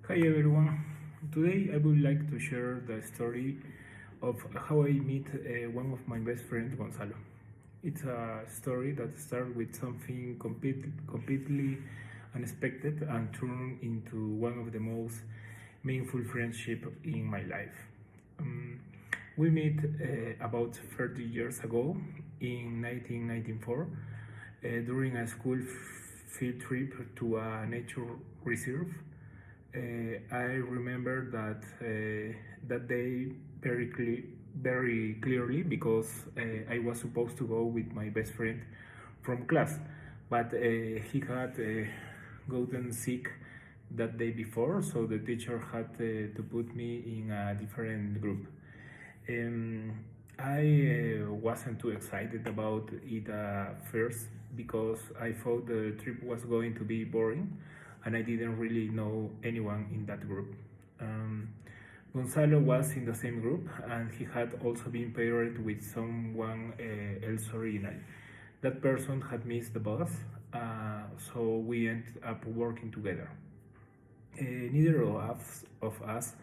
Hi everyone. Today I would like to share the story of how I meet one of my best friends, Gonzalo. It's a story that starts with something completely unexpected and turned into one of the most meaningful friendship in my life. Um, we met about 30 years ago in 1994 during a school field trip to a nature reserve. I remember that day very clearly because I was supposed to go with my best friend from class, but he had gotten sick that day before, so the teacher had to put me in a different group. Um, I wasn't too excited about it first because I thought the trip was going to be boring and I didn't really know anyone in that group. Um, Gonzalo was in the same group and he had also been paired with someone else original. That person had missed the bus, so we ended up working together. Neither of us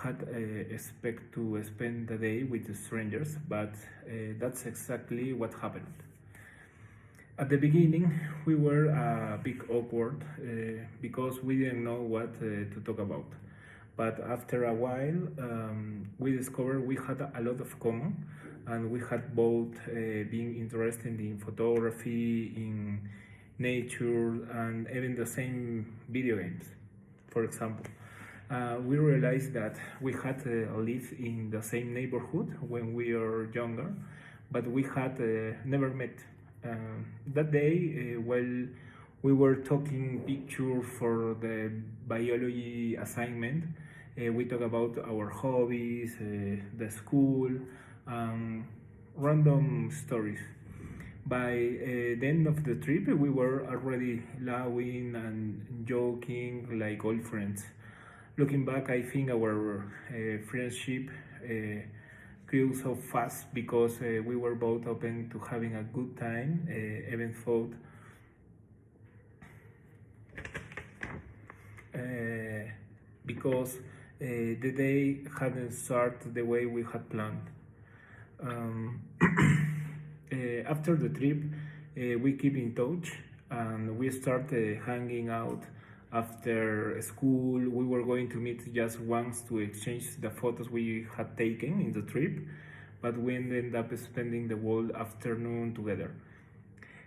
had expect to spend the day with strangers, but that's exactly what happened. At the beginning, we were a bit awkward because we didn't know what to talk about. But after a while, we discovered we had a lot of common, and we had both been interested in photography, in nature, and even the same video games, for example. We realized that we had lived in the same neighborhood when we were younger, but we had never met. That day, while we were talking picture for the biology assignment, we talked about our hobbies, the school, um, random stories. By the end of the trip, we were already laughing and joking like old friends. Looking back, I think our friendship grew so fast because we were both open to having a good time, even though because the day hadn't started the way we had planned. Um, After the trip, we keep in touch and we started hanging out after school. We were going to meet just once to exchange the photos we had taken in the trip, but we ended up spending the whole afternoon together.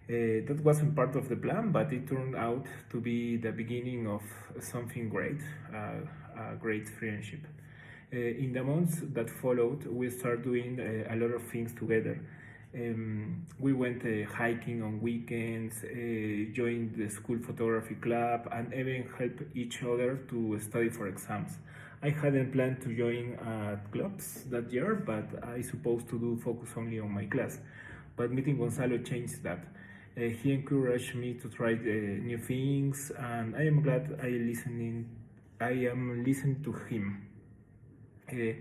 That wasn't part of the plan, but it turned out to be the beginning of something great, a great friendship. In the months that followed, we started doing a lot of things together. We went hiking on weekends, joined the school photography club, and even helped each other to study for exams. I hadn't planned to join clubs that year, but I supposed to do focus only on my class. But meeting Gonzalo changed that. He encouraged me to try new things, and I am glad I am listening to him. Uh,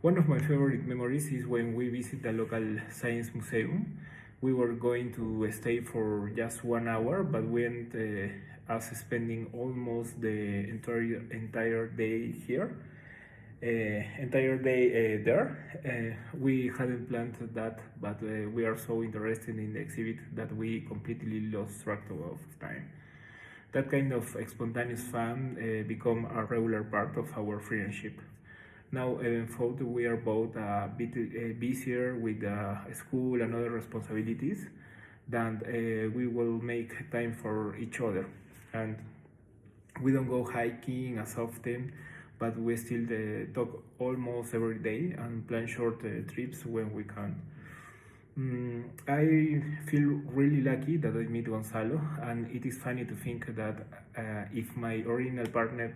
one of my favorite memories is when we visit the local science museum. We were going to stay for just 1 hour, but we ended us spending almost the entire day here. Entire day there. We hadn't planned that, but we are so interested in the exhibit that we completely lost track of time. That kind of spontaneous fun become a regular part of our friendship. Now, even though we are both a bit busier with school and other responsibilities, then we will make time for each other. And we don't go hiking as often, but we still talk almost every day and plan short trips when we can. I feel really lucky that I meet Gonzalo, and it is funny to think that if my original partner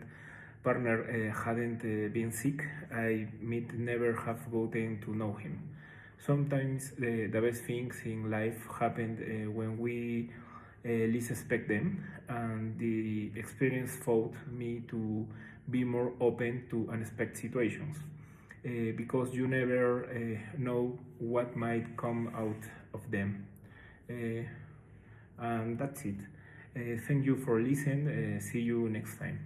hadn't been sick, I might never have gotten to know him. Sometimes the best things in life happen when we least expect them, and the experience taught me to be more open to unexpected situations because you never know what might come out of them. Uh, and that's it. Thank you for listening. See you next time.